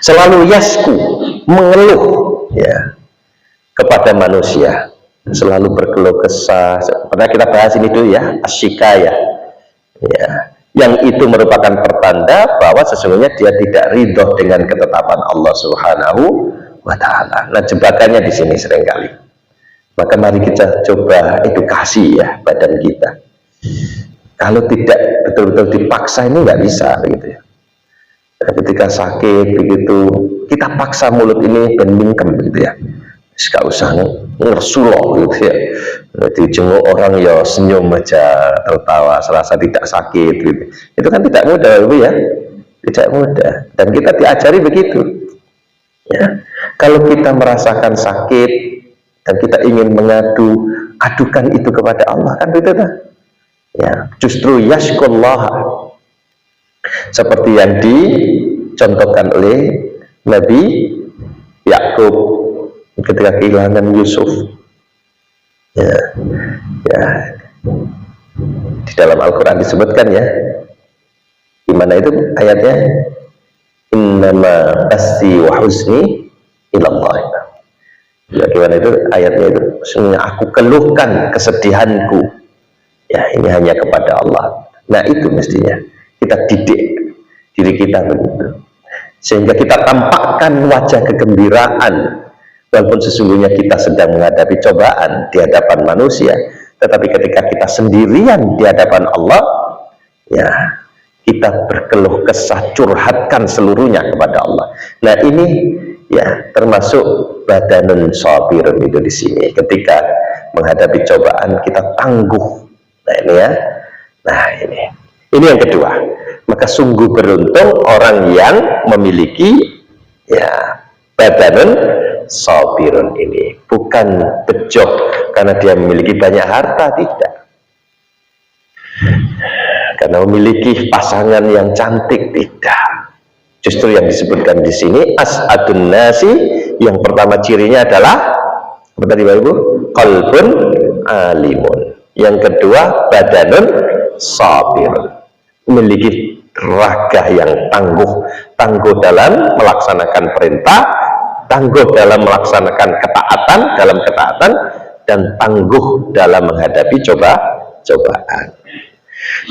Selalu yasku, mengeluh ya kepada manusia, selalu berkeluh kesah. Pernah kita bahas ini dulu ya, asyikaya ya, yang itu merupakan pertanda bahwa sesungguhnya dia tidak ridho dengan ketetapan Allah Subhanahu wa Ta'ala. Nah jebakannya di sini seringkali. Maka mari kita coba edukasi ya badan kita. Kalau tidak betul-betul dipaksa ini nggak bisa begitu ya. Ketika sakit begitu kita paksa mulut ini ben mingkem gitu ya, gak usah ngersuloh gitu ya. Jadi jenguk orang ya senyum aja, tertawa serasa tidak sakit gitu. Itu kan tidak mudah Ibu ya, tidak mudah, dan kita diajari begitu ya. Kalau kita merasakan sakit dan kita ingin mengadu, adukan itu kepada Allah kan begitu kan ya. Justru yashkullah seperti yang dicontohkan oleh Nabi Yakub ketika kehilangan Yusuf ya, ya. Di dalam Al-Quran disebutkan ya, gimana itu ayatnya, innama basti wa huzni ilallah ya, gimana itu ayatnya itu, sesungguhnya aku keluhkan kesedihanku ya ini hanya kepada Allah. Nah itu mestinya kita didik diri kita begitu, sehingga kita tampakkan wajah kegembiraan walaupun sesungguhnya kita sedang menghadapi cobaan di hadapan manusia, tetapi ketika kita sendirian di hadapan Allah ya kita berkeluh kesah, curhatkan seluruhnya kepada Allah. Nah ini ya termasuk badanun sabirun itu di sini. Ketika menghadapi cobaan kita tangguh. Nah ini ya. Nah ini yang kedua. Maka sungguh beruntung orang yang memiliki ya badanun sabirun ini. Bukan bejo karena dia memiliki banyak harta, tidak. Karena memiliki pasangan yang cantik, tidak. Justru yang disebutkan di sini as'adun nasi, yang pertama cirinya adalah apa tadi Bapak Ibu? Qalbun alimun. Yang kedua badanun sabirun, memiliki raga yang tangguh dalam melaksanakan perintah, tangguh dalam melaksanakan dalam ketaatan, dan tangguh dalam menghadapi cobaan.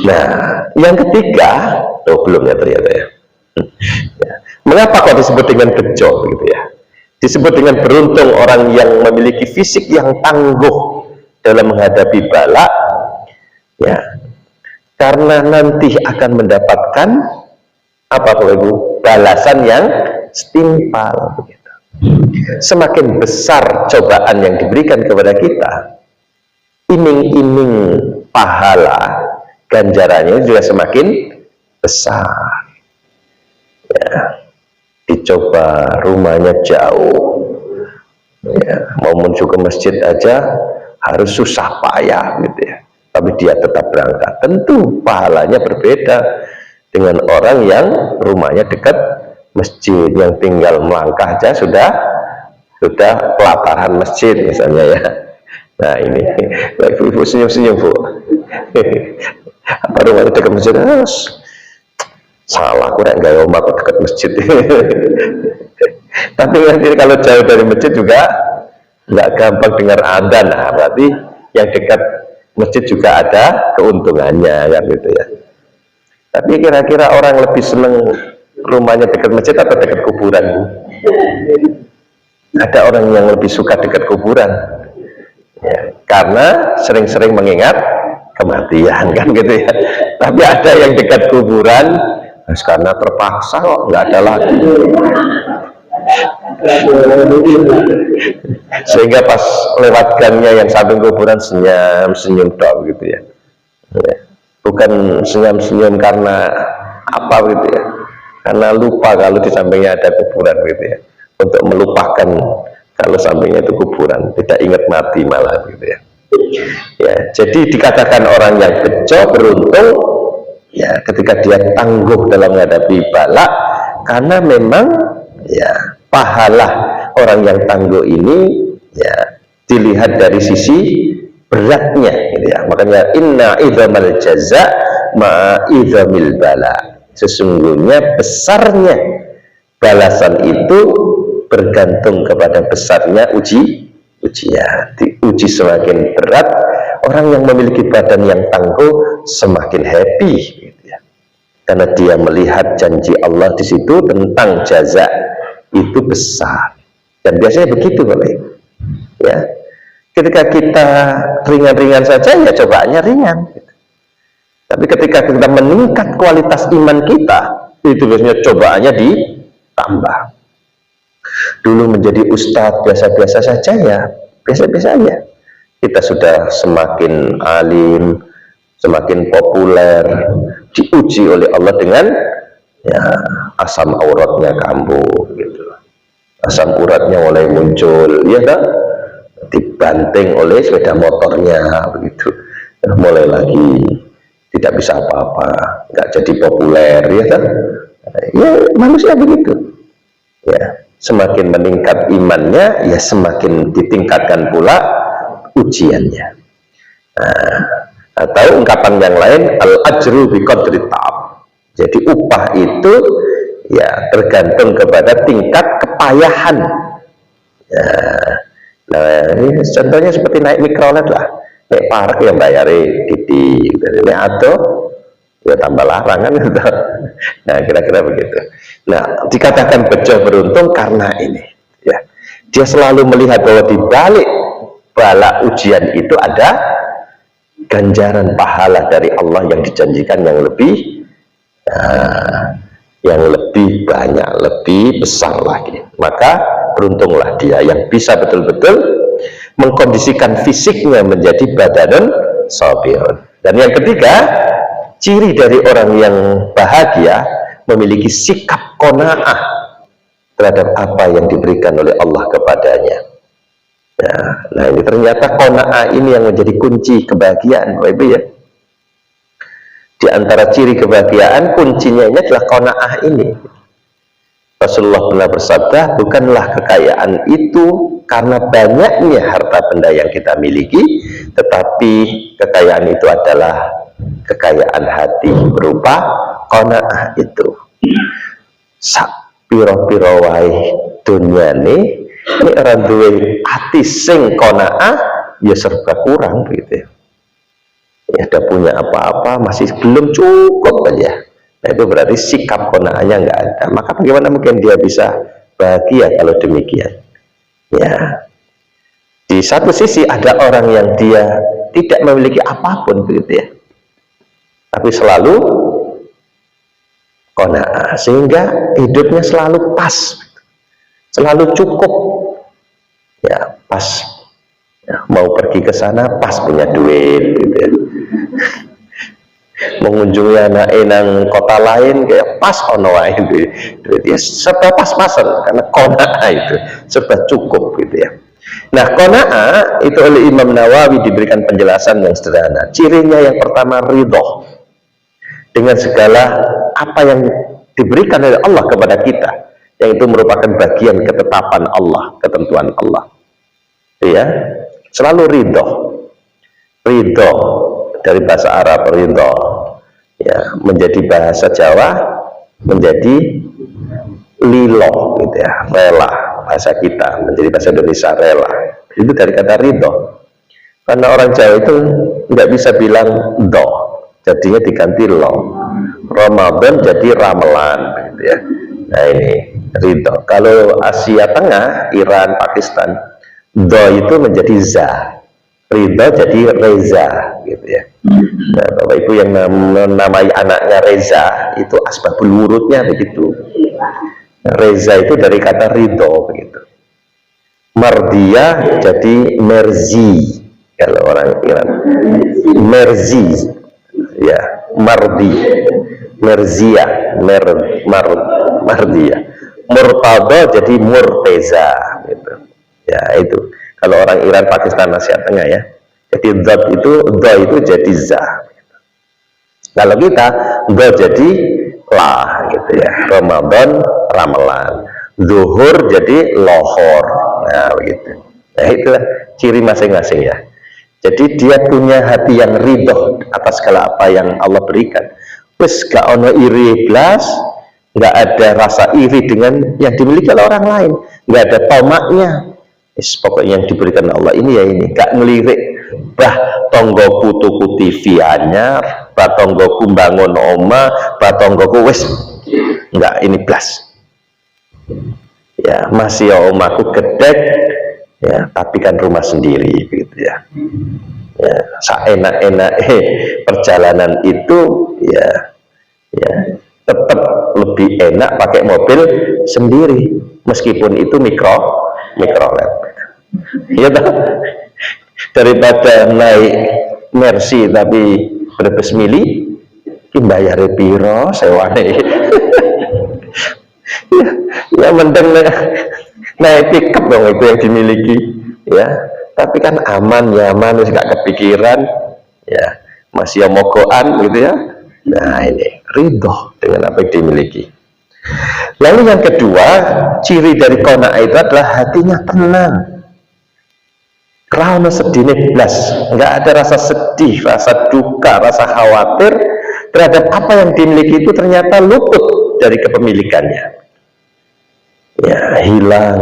Nah, yang ketiga, belum ya ternyata ya. Mengapa kok disebut dengan bejo gitu ya? Disebut dengan beruntung orang yang memiliki fisik yang tangguh dalam menghadapi bala, ya, karena nanti akan mendapatkan apa Bapak Ibu? Balasan yang setimpal begitu. Semakin besar cobaan yang diberikan kepada kita, iming-iming pahala ganjarannya juga semakin besar. Ya, dicoba rumahnya jauh, ya, mau menuju ke masjid aja harus susah payah gitu ya, tapi dia tetap berangkat. Tentu pahalanya berbeda dengan orang yang rumahnya dekat masjid, yang tinggal melangkah aja sudah pelataran masjid misalnya ya. Nah ini Ibu senyum-senyum Bu. Apa rumahnya dekat masjid? Salah, aku nggak omah kok dekat masjid. Tapi nanti kalau jauh dari masjid juga nggak gampang dengar adzan. Nah, berarti yang dekat masjid juga ada keuntungannya kan gitu ya. Tapi kira-kira orang lebih seneng rumahnya dekat masjid atau dekat kuburan? Ada orang yang lebih suka dekat kuburan ya, karena sering-sering mengingat kematian kan gitu ya. Tapi ada yang dekat kuburan karena terpaksa kok, nggak ada lagi, sehingga pas lewat gangnya yang samping kuburan senyum dong gitu ya. Bukan senyum karena apa gitu ya, karena lupa kalau di sampingnya ada kuburan gitu ya, untuk melupakan kalau sampingnya itu kuburan, tidak ingat mati malah gitu ya. Ya, jadi dikatakan orang yang bejo beruntung ya ketika dia tangguh dalam menghadapi bala, karena memang ya pahala orang yang tangguh ini ya dilihat dari sisi beratnya gitu ya. Makanya inna idzamal jaza ma idzamil bala, sesungguhnya besarnya balasan itu bergantung kepada besarnya ujian. Diuji semakin berat, orang yang memiliki badan yang tangguh semakin happy gitu ya. Karena dia melihat janji Allah di situ tentang jaza itu besar. Dan biasanya begitu Bapak Ibu. Ya. Ketika kita ringan-ringan saja ya cobaannya ringan gitu. Tapi ketika kita meningkat kualitas iman kita, itu biasanya cobaannya ditambah. Dulu menjadi ustadz biasa-biasa saja ya, biasa-biasa aja. Kita sudah semakin alim, semakin populer, diuji oleh Allah dengan ya asam auratnya kambuh gitu. Asam uratnya mulai muncul, ya kan? Dibanting oleh sepeda motornya begitu. Mulai lagi tidak bisa apa-apa, nggak jadi populer, ya kan? Ya manusia begitu. Ya. Semakin meningkat imannya, ya semakin ditingkatkan pula ujiannya. Nah, atau ungkapan yang lain, al-ajru biqadri ta'ab. Jadi upah itu ya tergantung kepada tingkat kepayahan. Ya, nah, ini contohnya seperti naik mikrolet lah, naik park yang bayari titik, naik atau ya tambah larang kan gitu. Nah kira-kira begitu. Nah dikatakan bejo beruntung karena ini ya, dia selalu melihat bahwa di balik bala ujian itu ada ganjaran pahala dari Allah yang dijanjikan yang lebih Nah, yang lebih banyak, lebih besar lagi. Maka beruntunglah dia yang bisa betul-betul mengkondisikan fisiknya menjadi badanun sabirun. Dan yang ketiga, ciri dari orang yang bahagia memiliki sikap qanaah terhadap apa yang diberikan oleh Allah kepadanya. Ya, nah ini ternyata qanaah ini yang menjadi kunci kebahagiaan, Bapak Ibu ya. Di antara ciri kebahagiaan, kuncinya ini adalah qanaah ini. Rasulullah pernah bersabda, bukanlah kekayaan itu karena banyaknya harta benda yang kita miliki, tetapi kekayaan itu adalah kekayaan hati berupa qanaah itu. Sak piro-piro wae dunyane, ini orang duwe hati sing qanaah ya serba kurang begitu ya. Ya udah punya apa-apa masih belum cukup aja. Nah, itu berarti sikap qanaahnya nggak ada. Maka bagaimana mungkin dia bisa bahagia kalau demikian? Ya, di satu sisi ada orang yang dia tidak memiliki apapun begitu ya, tapi selalu qanaah, sehingga hidupnya selalu pas, selalu cukup. Ya, pas ya, mau pergi ke sana pas punya duit gitu ya. Mengunjungi anak nang kota lain kayak pas ono wae duit ya, serba pas-pasan karena qanaah itu serba cukup gitu ya. Nah, qanaah itu oleh Imam Nawawi diberikan penjelasan yang sederhana. Cirinya yang pertama ridho dengan segala apa yang diberikan oleh Allah kepada kita, yang itu merupakan bagian ketetapan Allah, ketentuan Allah. Ya, selalu ridho. Ridho dari bahasa Arab ridho ya, menjadi bahasa Jawa menjadi lilo gitu ya, rela. Bahasa kita menjadi bahasa Indonesia rela, itu dari kata ridho. Karena orang Jawa itu nggak bisa bilang do, jadinya diganti lo. Ramadan jadi ramelan gitu ya. Nah ini ridho. Kalau Asia Tengah, Iran, Pakistan, do itu menjadi za, ridho jadi reza gitu ya. Nah, Bapak Ibu yang menamai anaknya Reza itu asbabul wurudnya begitu. Reza itu dari kata ridho begitu. Mardiyah jadi merzi kalau orang Iran. Merzi ya, mardi, merzia, mardiyah. Murtada jadi murteza gitu. Ya itu. Kalau orang Iran, Pakistan, Asia Tengah ya. Jadi dot itu, do itu jadi za. Kalau kita do jadi lah gitu ya. Ramadan, ramalan. Zuhur jadi lohor. Nah begitu. Nah itulah ciri masing-masing ya. Jadi dia punya hati yang ridho atas segala apa yang Allah berikan. Wes gak ono iri blas, nggak ada rasa iri dengan yang dimiliki oleh orang lain, nggak ada tomaknya. Pokoknya yang diberikan Allah ini ya ini, gak ngelirik bah tonggoku tuku TV anyar, bah tonggoku bangun oma, bah tonggoku wes enggak, ini blas ya, masih ya omaku gedek ya, tapi kan rumah sendiri gitu ya. Ya seenak-enak perjalanan itu ya, ya tetap lebih enak pakai mobil sendiri meskipun itu mikrolet ya toh, daripada naik Mercy tapi berbes mili bayar piro sewane ya mending naik pickup dong itu yang dimiliki ya, tapi kan aman nyaman, wis gak kepikiran ya, masih mogokan gitu ya. Nah ini ridho dengan apa yang dimiliki. Lalu yang kedua, ciri dari qanaah itu adalah hatinya tenang. Rano sedih blas, nggak ada rasa sedih, rasa duka, rasa khawatir terhadap apa yang dimiliki itu ternyata luput dari kepemilikannya. Ya hilang,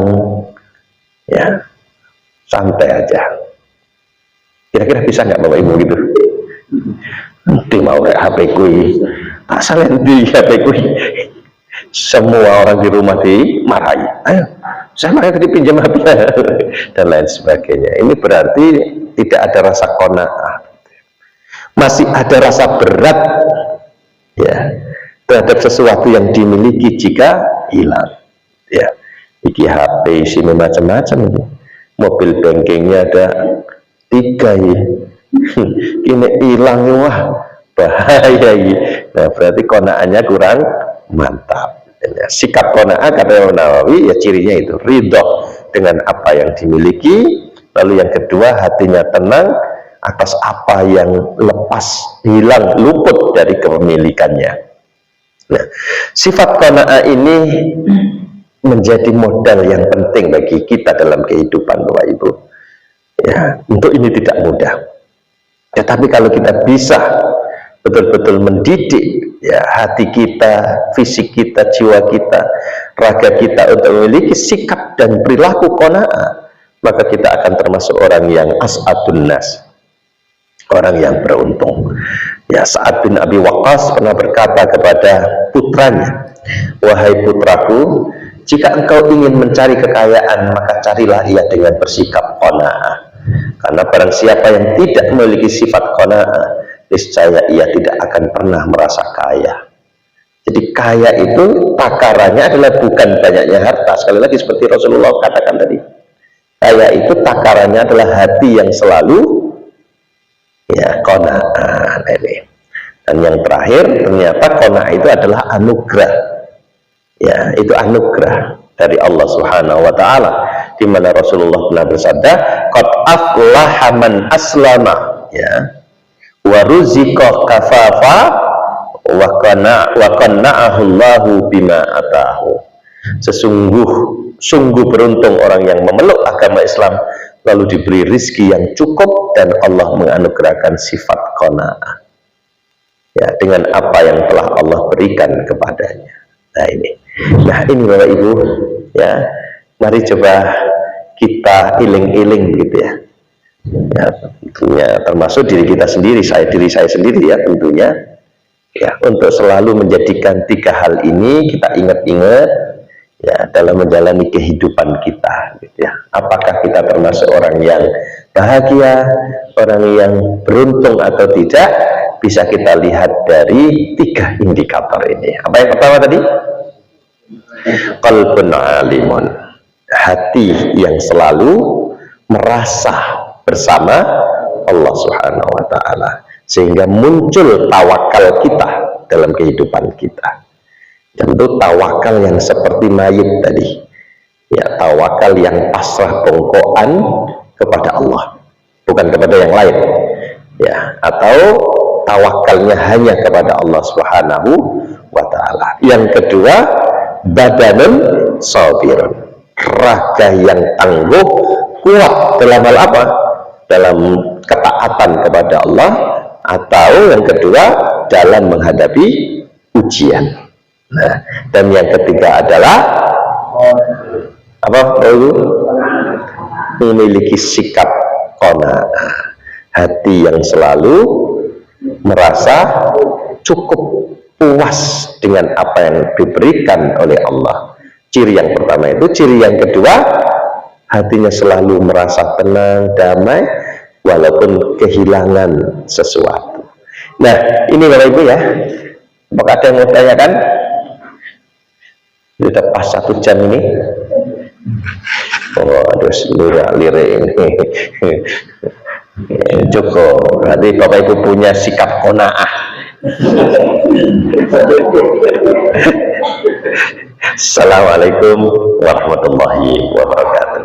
ya santai aja. Kira-kira bisa nggak Bapak Ibu gitu? Nanti mau kayak HP kui, asal di HP kui. Semua orang di rumah dimarahi. Ayo, saya makanya tadi pinjam HP dan lain sebagainya. Ini berarti tidak ada rasa qanaah, masih ada rasa berat ya, terhadap sesuatu yang dimiliki jika hilang. Ya, iki HP isinya macam-macam ini. Mobil bankingnya ada 3 ini. Ini hilang, wah bahaya ini. Nah, berarti qanaahnya kurang mantap. Ya, sikap qanaah kata Imam Nawawi ya cirinya itu ridho dengan apa yang dimiliki. Lalu yang kedua, hatinya tenang atas apa yang lepas, hilang, luput dari kepemilikannya. Nah, sifat qanaah ini menjadi modal yang penting bagi kita dalam kehidupan, Bapak Ibu. Ya, untuk ini tidak mudah. Tetapi kalau kita bisa betul-betul mendidik ya hati kita, fisik kita, jiwa kita, raga kita untuk memiliki sikap dan perilaku qanaah, maka kita akan termasuk orang yang as'adun nas, orang yang beruntung. Ya, Sa'ad bin Abi Waqqas pernah berkata kepada putranya, wahai putraku, jika engkau ingin mencari kekayaan, maka carilah ia dengan bersikap qanaah. Karena barang siapa yang tidak memiliki sifat qanaah, niscaya ia tidak akan pernah merasa kaya. Jadi kaya itu takarannya adalah bukan banyaknya harta. Sekali lagi seperti Rasulullah katakan tadi, kaya itu takarannya adalah hati yang selalu ya qanaah. Ini. Dan yang terakhir, ternyata qanaah itu adalah anugerah. Ya, itu anugerah dari Allah Subhanahu wa taala, di mana Rasulullah pernah bersabda, qad aflaha man aslama, ya, wa ruziqa kafafa wa qanna'ahu Allahu bima atahu. Sungguh beruntung orang yang memeluk agama Islam lalu diberi rizki yang cukup dan Allah menganugerahkan sifat qanaah ya dengan apa yang telah Allah berikan kepadanya. Nah ini Bapak Ibu ya, mari coba kita iling-iling gitu ya. Ya, tentunya termasuk diri kita sendiri, diri saya sendiri ya tentunya ya, untuk selalu menjadikan 3 hal ini kita ingat-ingat ya dalam menjalani kehidupan kita gitu ya. Apakah kita termasuk orang yang bahagia, orang yang beruntung atau tidak, bisa kita lihat dari 3 indikator ini. Apa yang pertama tadi? Qalbun alimun, hati yang selalu merasa bersama Allah Subhanahu wa taala, sehingga muncul tawakal kita dalam kehidupan kita. Tentu tawakal yang seperti mayit tadi ya, tawakal yang pasrah bongkoan kepada Allah, bukan kepada yang lain ya, atau tawakalnya hanya kepada Allah Subhanahu wa taala. Yang kedua, badanun sabirun, raga yang tangguh, kuat dalam hal apa? Dalam ketaatan kepada Allah, atau yang kedua dalam menghadapi ujian. Nah, dan yang ketiga adalah apa? Memiliki sikap qanaah, hati yang selalu merasa cukup puas dengan apa yang diberikan oleh Allah. Ciri yang pertama itu. Ciri yang kedua, hatinya selalu merasa tenang, damai walaupun kehilangan sesuatu. Nah ini Bapak Ibu ya, apakah ada yang mau tanyakan? Sudah pas 1 jam ini. Oh aduh, lirik ini. Cukup, berarti Bapak Ibu punya sikap qanaah. Assalamualaikum warahmatullahi wabarakatuh.